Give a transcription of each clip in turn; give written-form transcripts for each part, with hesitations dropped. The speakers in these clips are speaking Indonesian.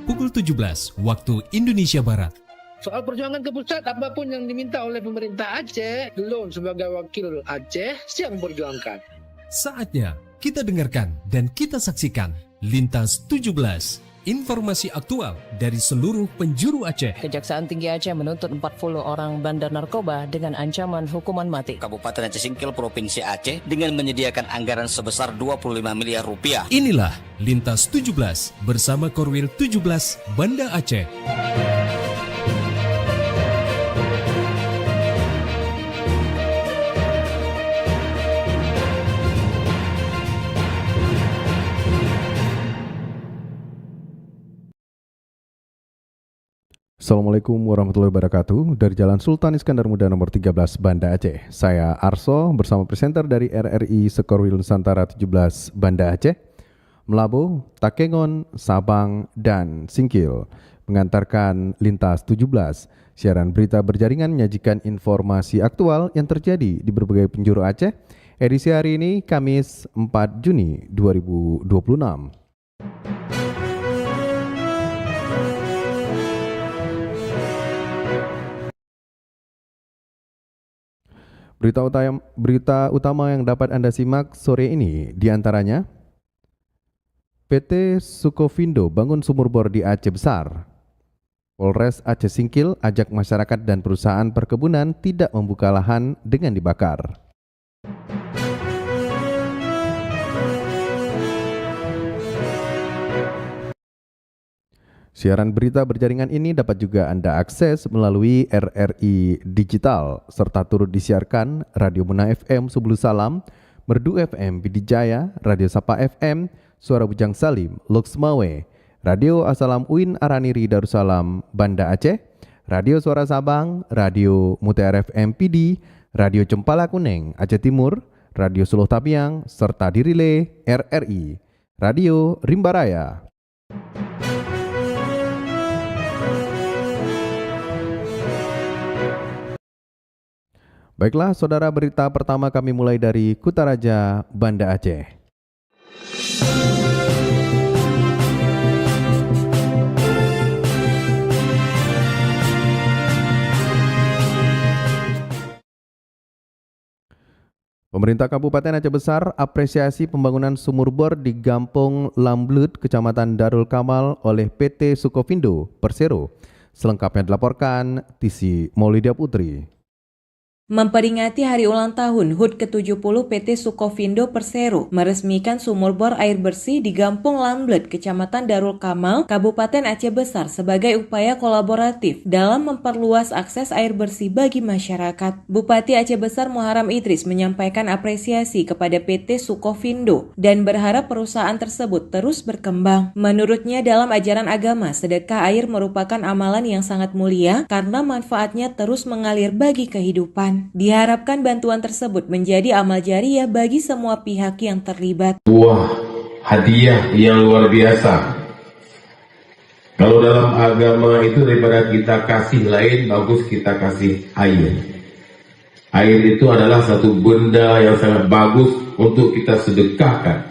pukul 17 waktu Indonesia Barat. Soal perjuangan ke pusat, apapun yang diminta oleh pemerintah Aceh, Lon sebagai wakil Aceh siap memperjuangkan. Saatnya kita dengarkan dan kita saksikan Lintas 17, informasi aktual dari seluruh penjuru Aceh. Kejaksaan Tinggi Aceh menuntut 40 orang bandar narkoba dengan ancaman hukuman mati. Kabupaten Aceh Singkil Provinsi Aceh dengan menyediakan anggaran sebesar 25 miliar rupiah. Inilah Lintas 17 bersama Korwil 17 Banda Aceh. Assalamualaikum warahmatullahi wabarakatuh. Dari Jalan Sultan Iskandar Muda nomor 13 Banda Aceh. Saya Arso bersama presenter dari RRI Sekorwil Nusantara 17 Banda Aceh, Melabu, Takengon, Sabang, dan Singkil mengantarkan Lintas 17. Siaran berita berjaringan menyajikan informasi aktual yang terjadi di berbagai penjuru Aceh. Edisi hari ini Kamis 4 Juni 2026. Berita utama yang dapat Anda simak sore ini diantaranya PT Sukovindo bangun sumur bor di Aceh Besar. Polres Aceh Singkil ajak masyarakat dan perusahaan perkebunan tidak membuka lahan dengan dibakar. Siaran berita berjaringan ini dapat juga Anda akses melalui RRI Digital serta turut disiarkan Radio Muna FM Subulu Salam, Merdu FM Bidijaya, Radio Sapa FM, Suara Bujang Salim, Luxmawe, Radio Asalam Uin Araniri Darussalam, Banda Aceh, Radio Suara Sabang, Radio Mutiara FM PD, Radio Cempala Kuneng, Aceh Timur, Radio Suluh Tapiang, serta dirile RRI, Radio Rimbaraya. Baiklah saudara, berita pertama kami mulai dari Kutaraja, Banda Aceh. Pemerintah Kabupaten Aceh Besar apresiasi pembangunan sumur bor di Gampong Lamblut, Kecamatan Darul Kamal oleh PT Sukovindo Persero. Selengkapnya dilaporkan Tisi Maulidia Putri. Memperingati hari ulang tahun HUT ke-70 PT Sukovindo Persero meresmikan sumur bor air bersih di Gampong Lamblet, Kecamatan Darul Kamal, Kabupaten Aceh Besar sebagai upaya kolaboratif dalam memperluas akses air bersih bagi masyarakat. Bupati Aceh Besar Muharam Idris menyampaikan apresiasi kepada PT Sukovindo dan berharap perusahaan tersebut terus berkembang. Menurutnya dalam ajaran agama, sedekah air merupakan amalan yang sangat mulia karena manfaatnya terus mengalir bagi kehidupan. Diharapkan bantuan tersebut menjadi amal jariah bagi semua pihak yang terlibat. Sebuah hadiah yang luar biasa. Kalau dalam agama itu daripada kita kasih lain, bagus kita kasih air. Air itu adalah satu benda yang sangat bagus untuk kita sedekahkan.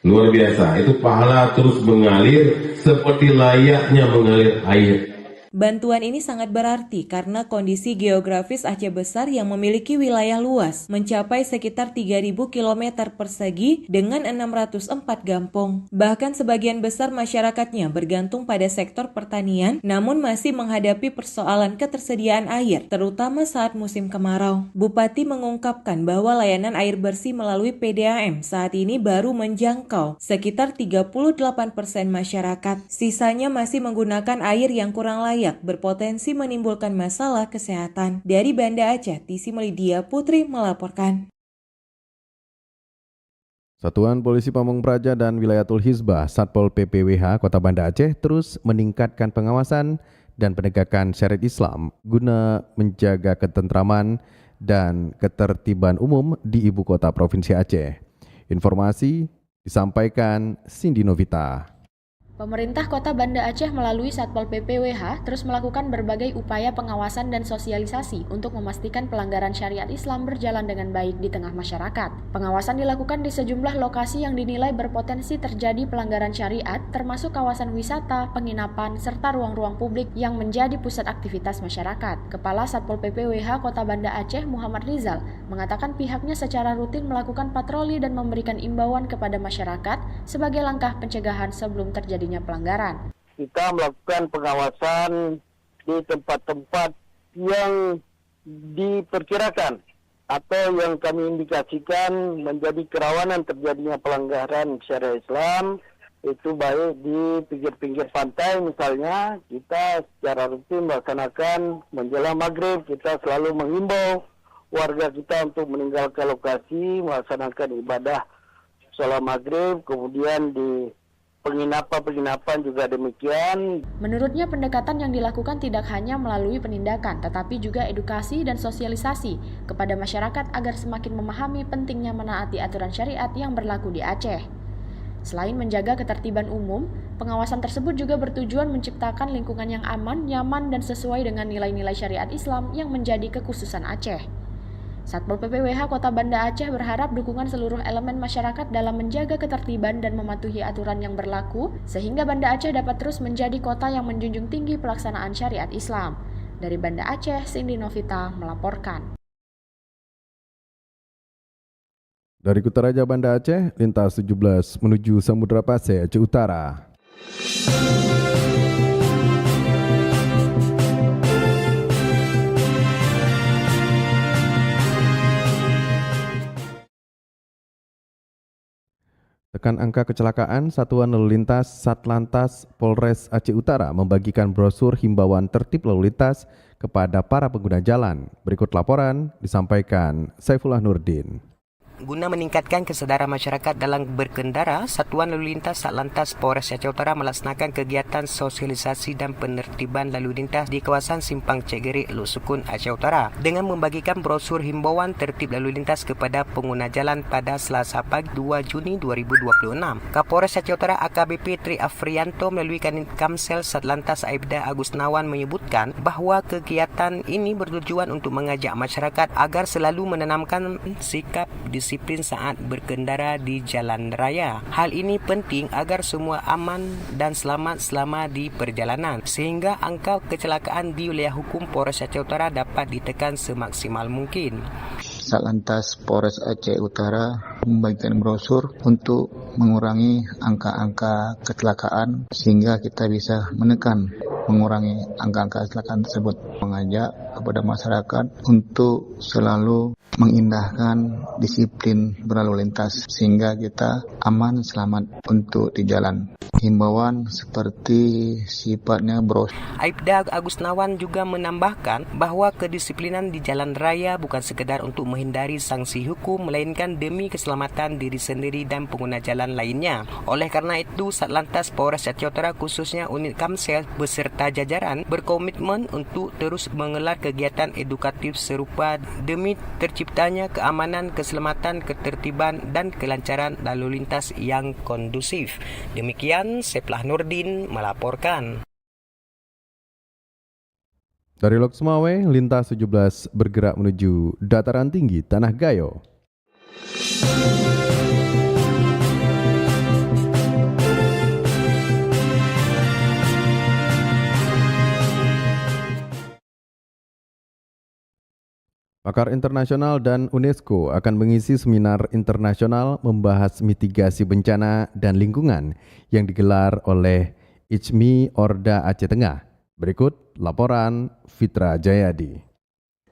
Luar biasa, itu pahala terus mengalir seperti layaknya mengalir air. Bantuan ini sangat berarti karena kondisi geografis Aceh Besar yang memiliki wilayah luas mencapai sekitar 3.000 km persegi dengan 604 gampong. Bahkan sebagian besar masyarakatnya bergantung pada sektor pertanian namun masih menghadapi persoalan ketersediaan air terutama saat musim kemarau. Bupati mengungkapkan bahwa layanan air bersih melalui PDAM saat ini baru menjangkau sekitar 38% masyarakat. Sisanya masih menggunakan air yang kurang layak, berpotensi menimbulkan masalah kesehatan. Dari Banda Aceh, Tisi Maulidia Putri melaporkan. Satuan Polisi Pamong Praja dan Wilayatul Hizbah Satpol PPWH Kota Banda Aceh terus meningkatkan pengawasan dan penegakan syariat Islam guna menjaga ketentraman dan ketertiban umum di ibu kota Provinsi Aceh. Informasi disampaikan Cindy Novita. Pemerintah Kota Banda Aceh melalui Satpol PPWH terus melakukan berbagai upaya pengawasan dan sosialisasi untuk memastikan pelanggaran syariat Islam berjalan dengan baik di tengah masyarakat. Pengawasan dilakukan di sejumlah lokasi yang dinilai berpotensi terjadi pelanggaran syariat, termasuk kawasan wisata, penginapan, serta ruang-ruang publik yang menjadi pusat aktivitas masyarakat. Kepala Satpol PPWH Kota Banda Aceh Muhammad Rizal mengatakan pihaknya secara rutin melakukan patroli dan memberikan imbauan kepada masyarakat sebagai langkah pencegahan sebelum terjadi pelanggaran. Kita melakukan pengawasan di tempat-tempat yang diperkirakan atau yang kami indikasikan menjadi kerawanan terjadinya pelanggaran syariat Islam, itu baik di pinggir-pinggir pantai misalnya. Kita secara rutin melaksanakan menjelang maghrib, kita selalu menghimbau warga kita untuk meninggalkan lokasi, melaksanakan ibadah sholat maghrib, kemudian di penginapan juga demikian. Menurutnya pendekatan yang dilakukan tidak hanya melalui penindakan, tetapi juga edukasi dan sosialisasi kepada masyarakat agar semakin memahami pentingnya menaati aturan syariat yang berlaku di Aceh. Selain menjaga ketertiban umum, pengawasan tersebut juga bertujuan menciptakan lingkungan yang aman, nyaman, dan sesuai dengan nilai-nilai syariat Islam yang menjadi kekhususan Aceh. Satpol PPWH Kota Banda Aceh berharap dukungan seluruh elemen masyarakat dalam menjaga ketertiban dan mematuhi aturan yang berlaku, sehingga Banda Aceh dapat terus menjadi kota yang menjunjung tinggi pelaksanaan syariat Islam. Dari Banda Aceh, Cindy Novita melaporkan. Dari Kutaraja Banda Aceh, lintas 17 menuju Samudra Pasir, Aceh Utara. Tekan angka kecelakaan, Satuan Lalu Lintas Satlantas Polres Aceh Utara membagikan brosur himbauan tertib lalu lintas kepada para pengguna jalan. Berikut laporan disampaikan Saifullah Nurdin. Guna meningkatkan kesadaran masyarakat dalam berkendara, Satuan Lalu Lintas Satlantas Polres Aceh Utara melaksanakan kegiatan sosialisasi dan penertiban lalu lintas di kawasan Simpang Cek Gerik, Luk Sukun, Aceh Utara dengan membagikan brosur himbauan tertib lalu lintas kepada pengguna jalan pada Selasa pagi 2 Juni 2026. Kapolres Aceh Utara AKBP Tri Afrianto melalui Kamsel Satlantas Aibda Agusnawan menyebutkan bahawa kegiatan ini bertujuan untuk mengajak masyarakat agar selalu menanamkan sikap disiplin saat berkendara di jalan raya. Hal ini penting agar semua aman dan selamat selama di perjalanan, sehingga angka kecelakaan di wilayah hukum Polres Aceh Utara dapat ditekan semaksimal mungkin. Satlantas Polres Aceh Utara membagikan brosur untuk mengurangi angka-angka kecelakaan sehingga kita bisa mengurangi angka-angka kecelakaan tersebut. Mengajak kepada masyarakat untuk selalu mengindahkan disiplin berlalu lintas sehingga kita aman selamat untuk di jalan. Himbauan seperti sifatnya Aibda Agusnawan juga menambahkan bahawa kedisiplinan di jalan raya bukan sekedar untuk menghindari sanksi hukum, melainkan demi keselamatan diri sendiri dan pengguna jalan lainnya. Oleh karena itu, Satlantas Polres Aceh Utara khususnya unit Kamsel beserta jajaran berkomitmen untuk terus mengelar kegiatan edukatif serupa demi terciptanya keamanan, keselamatan, ketertiban dan kelancaran lalu lintas yang kondusif. Demikian Saifullah Nurdin melaporkan. Dari Lok Sumawe, lintas 17 bergerak menuju dataran tinggi Tanah Gayo. Pakar internasional dan UNESCO akan mengisi seminar internasional membahas mitigasi bencana dan lingkungan yang digelar oleh ICMI Orda Aceh Tengah. Berikut laporan Fitra Jayadi.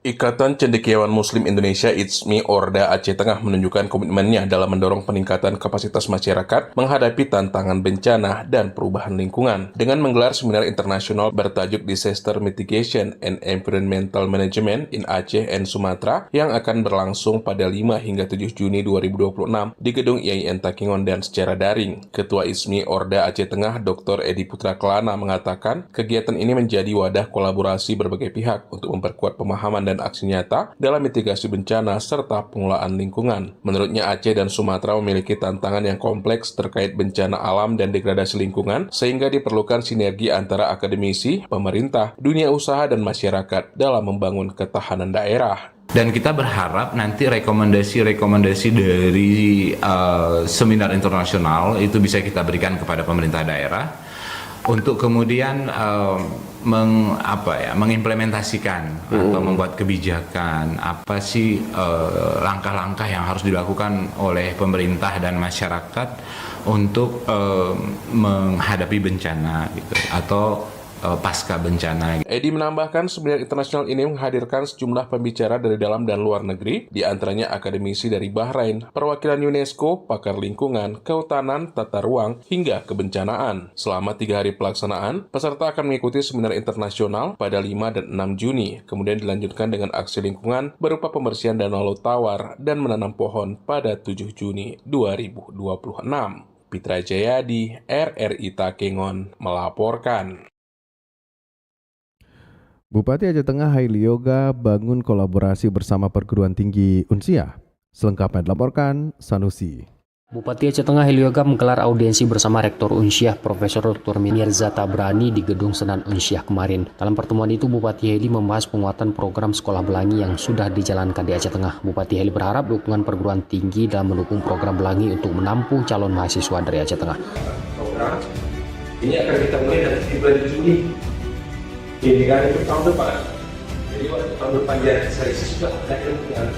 Ikatan Cendekiawan Muslim Indonesia ICMI Orda Aceh Tengah menunjukkan komitmennya dalam mendorong peningkatan kapasitas masyarakat menghadapi tantangan bencana dan perubahan lingkungan dengan menggelar seminar internasional bertajuk Disaster Mitigation and Environmental Management in Aceh and Sumatra yang akan berlangsung pada 5 hingga 7 Juni 2026 di Gedung IAIN Takengon dan secara daring. Ketua ICMI Orda Aceh Tengah Dr. Edi Putra Kelana mengatakan kegiatan ini menjadi wadah kolaborasi berbagai pihak untuk memperkuat pemahaman dan dan aksi nyata dalam mitigasi bencana serta pengelolaan lingkungan. Menurutnya, Aceh dan Sumatera memiliki tantangan yang kompleks terkait bencana alam dan degradasi lingkungan, sehingga diperlukan sinergi antara akademisi, pemerintah, dunia usaha, dan masyarakat dalam membangun ketahanan daerah. Dan kita berharap nanti rekomendasi-rekomendasi dari seminar internasional itu bisa kita berikan kepada pemerintah daerah untuk kemudian mengimplementasikan atau membuat kebijakan apa sih langkah-langkah yang harus dilakukan oleh pemerintah dan masyarakat untuk menghadapi bencana gitu, atau pasca bencana. Edi menambahkan seminar internasional ini menghadirkan sejumlah pembicara dari dalam dan luar negeri, di antaranya akademisi dari Bahrain, perwakilan UNESCO, pakar lingkungan, kehutanan, tata ruang, hingga kebencanaan. Selama 3 hari pelaksanaan, peserta akan mengikuti seminar internasional pada 5 dan 6 Juni, kemudian dilanjutkan dengan aksi lingkungan berupa pembersihan danau laut tawar dan menanam pohon pada 7 Juni 2026. Pitra Jayadi, RRI Takengon, melaporkan. Bupati Aceh Tengah Haili Yoga bangun kolaborasi bersama perguruan tinggi Unsiah. Selengkapnya dilaporkan Sanusi. Bupati Aceh Tengah Haili Yoga menggelar audiensi bersama Rektor Unsiah Profesor Dr. Mirza Tabrani di Gedung Senan Unsiah kemarin. Dalam pertemuan itu, Bupati Haili membahas penguatan program sekolah Belangi yang sudah dijalankan di Aceh Tengah. Bupati Haili berharap dukungan perguruan tinggi dalam mendukung program Belangi untuk menampung calon mahasiswa dari Aceh Tengah. Program ini akan kita mulai nanti di bulan Juni. Hingga itu tahun depan. Jadi waktu tahun depan dia seleksi sudah ada yang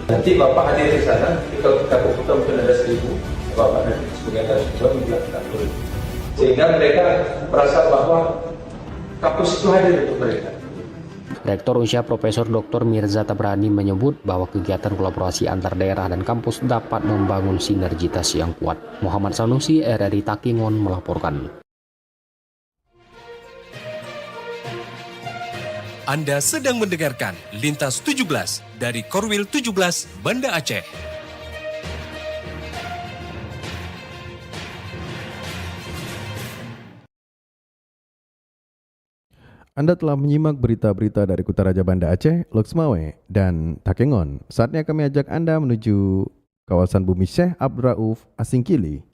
nanti Bapak hadir di sana. Kalau kita komputer mungkin ada 1.000, Bapak nanti sebagai atas juga menjelaskan dulu. Sehingga mereka merasa bahwa kampus itu hadir untuk mereka. Rektor Unsiah Profesor Dr. Mirza Tabrani menyebut bahwa kegiatan kolaborasi antar daerah dan kampus dapat membangun sinergitas yang kuat. Muhammad Sanusi, RRI Takengon melaporkan. Anda sedang mendengarkan Lintas 17 dari Korwil 17 Banda Aceh. Anda telah menyimak berita-berita dari Kutaraja Banda Aceh, Loksmawe, dan Takengon. Saatnya kami ajak Anda menuju kawasan Bumi Syekh Abdurrauf Asingkili.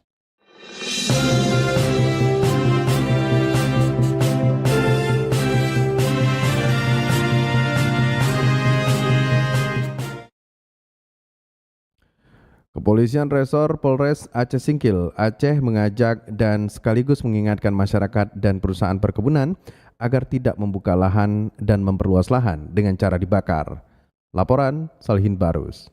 Kepolisian Resor Polres Aceh Singkil, Aceh mengajak dan sekaligus mengingatkan masyarakat dan perusahaan perkebunan agar tidak membuka lahan dan memperluas lahan dengan cara dibakar. Laporan Salihin Barus.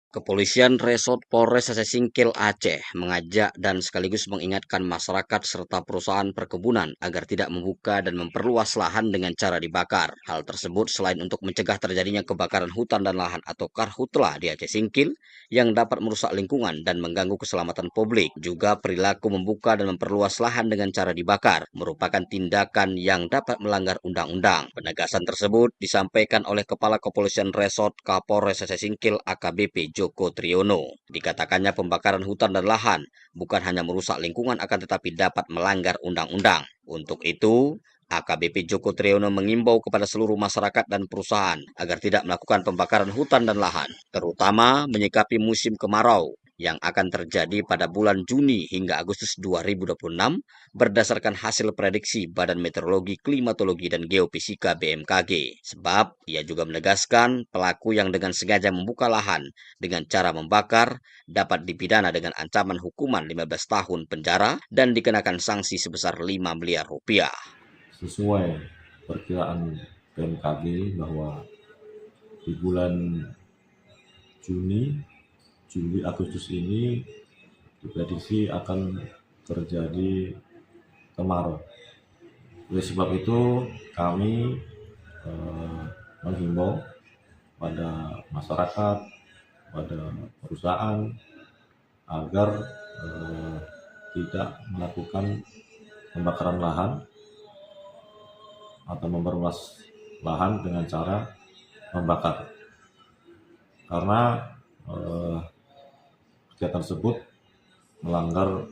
Kepolisian Resort Polres Aceh Singkil Aceh mengajak dan sekaligus mengingatkan masyarakat serta perusahaan perkebunan agar tidak membuka dan memperluas lahan dengan cara dibakar. Hal tersebut selain untuk mencegah terjadinya kebakaran hutan dan lahan atau karhutla di Aceh Singkil yang dapat merusak lingkungan dan mengganggu keselamatan publik. Juga perilaku membuka dan memperluas lahan dengan cara dibakar merupakan tindakan yang dapat melanggar undang-undang. Penegasan tersebut disampaikan oleh Kepala Kepolisian Resort Kapolres Aceh Singkil AKBP Joko Triyono. Dikatakannya pembakaran hutan dan lahan bukan hanya merusak lingkungan akan tetapi dapat melanggar undang-undang. Untuk itu, AKBP Joko Triyono mengimbau kepada seluruh masyarakat dan perusahaan agar tidak melakukan pembakaran hutan dan lahan, terutama menyikapi musim kemarau yang akan terjadi pada bulan Juni hingga Agustus 2026 berdasarkan hasil prediksi Badan Meteorologi, Klimatologi, dan Geofisika BMKG. Sebab ia juga menegaskan pelaku yang dengan sengaja membuka lahan dengan cara membakar dapat dipidana dengan ancaman hukuman 15 tahun penjara dan dikenakan sanksi sebesar 5 miliar rupiah. Sesuai perkiraan BMKG bahwa di bulan Juni, Juli, Agustus ini diprediksi akan terjadi kemarau. Oleh sebab itu kami menghimbau pada masyarakat, pada perusahaan agar tidak melakukan pembakaran lahan atau memperluas lahan dengan cara membakar. Karena kegiatan tersebut melanggar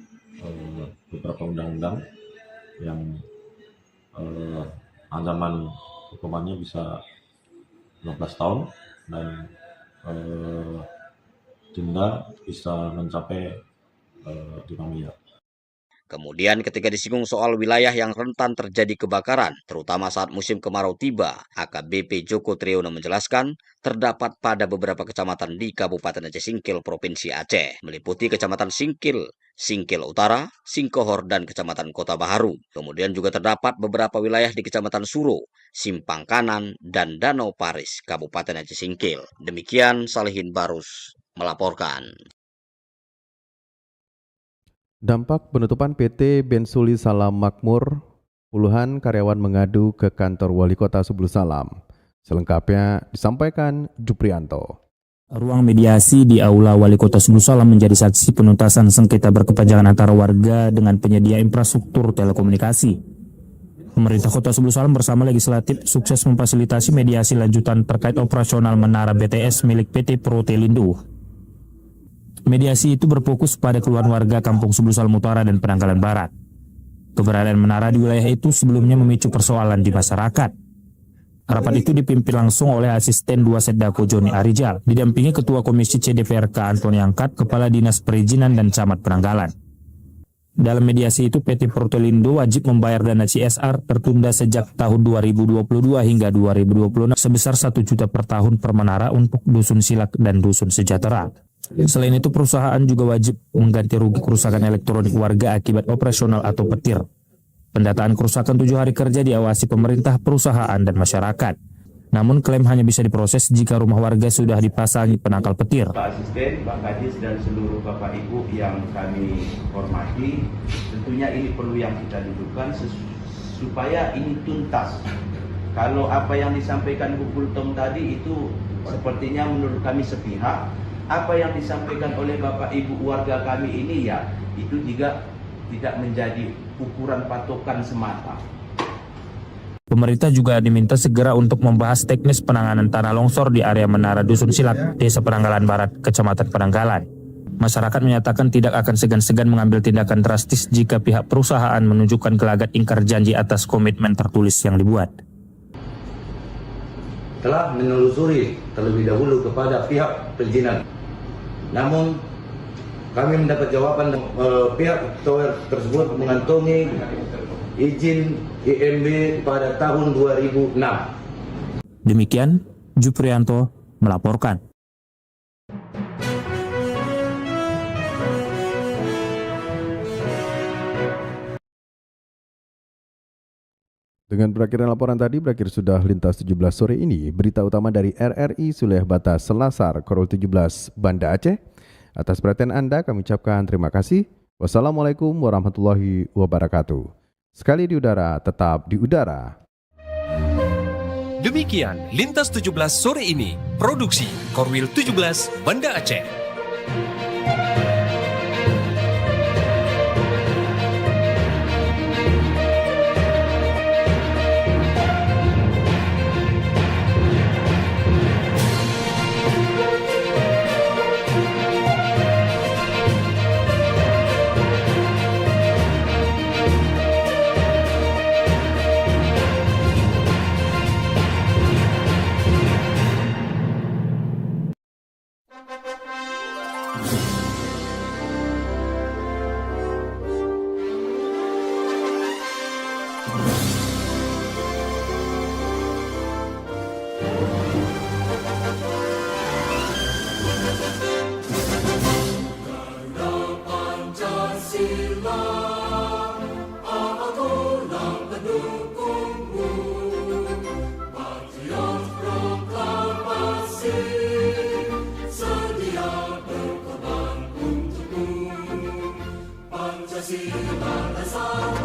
beberapa undang-undang yang ancaman hukumannya bisa 15 tahun dan denda bisa mencapai 5 miliar. Kemudian ketika disinggung soal wilayah yang rentan terjadi kebakaran, terutama saat musim kemarau tiba, AKBP Joko Triyono menjelaskan terdapat pada beberapa kecamatan di Kabupaten Aceh Singkil, Provinsi Aceh, meliputi Kecamatan Singkil, Singkil Utara, Singkohor, dan Kecamatan Kota Baharu. Kemudian juga terdapat beberapa wilayah di Kecamatan Suro, Simpang Kanan, dan Danau Paris, Kabupaten Aceh Singkil. Demikian Salihin Barus melaporkan. Dampak penutupan PT Bensuli Salam Makmur, puluhan karyawan mengadu ke kantor Wali Kota Sebulu Salam. Selengkapnya disampaikan Juprianto. Ruang mediasi di Aula Wali Kota Sebulu Salam menjadi saksi penuntasan sengketa berkepanjangan antara warga dengan penyedia infrastruktur telekomunikasi. Pemerintah Kota Sebulu Salam bersama legislatif sukses memfasilitasi mediasi lanjutan terkait operasional menara BTS milik PT Protelindo. Mediasi itu berfokus pada keluhan warga Kampung Sebulu Salam Utara dan Penanggalan Barat. Keberadaan menara di wilayah itu sebelumnya memicu persoalan di masyarakat. Rapat itu dipimpin langsung oleh Asisten 2 Setdako Joni Arijal, didampingi Ketua Komisi CDPRK Antoni Angkat, Kepala Dinas Perizinan dan Camat Penanggalan. Dalam mediasi itu PT Protelindo wajib membayar dana CSR tertunda sejak tahun 2022 hingga 2026 sebesar 1 juta per tahun per menara untuk Dusun Silak dan Dusun Sejahtera. Selain itu, perusahaan juga wajib mengganti rugi kerusakan elektronik warga akibat operasional atau petir. Pendataan kerusakan 7 hari kerja diawasi pemerintah, perusahaan, dan masyarakat. Namun klaim hanya bisa diproses jika rumah warga sudah dipasangi penangkal petir. Pak Asisten, Pak Kadis, dan seluruh Bapak Ibu yang kami hormati, tentunya ini perlu yang kita dudukkan supaya ini tuntas. Kalau apa yang disampaikan Bu Kultom tadi itu sepertinya menurut kami sepihak. Apa yang disampaikan oleh Bapak Ibu warga kami ini ya, itu juga tidak menjadi ukuran patokan semata. Pemerintah juga diminta segera untuk membahas teknis penanganan tanah longsor di area Menara Dusun Silak, Desa Penanggalan Barat, Kecamatan Penanggalan. Masyarakat menyatakan tidak akan segan-segan mengambil tindakan drastis jika pihak perusahaan menunjukkan gelagat ingkar janji atas komitmen tertulis yang dibuat. Telah menelusuri terlebih dahulu kepada pihak perizinan. Namun kami mendapat jawaban pihak tower tersebut mengantongi izin IMB pada tahun 2006. Demikian Juprianto melaporkan. Dengan berakhirnya laporan tadi, berakhir sudah Lintas 17 sore ini. Berita utama dari RRI Suliah Batas Selasar, Korul 17, Banda Aceh. Atas perhatian Anda kami ucapkan terima kasih. Wassalamualaikum warahmatullahi wabarakatuh. Sekali di udara, tetap di udara. Demikian Lintas 17 sore ini. Produksi Korwil 17, Banda Aceh. Pancasila dasar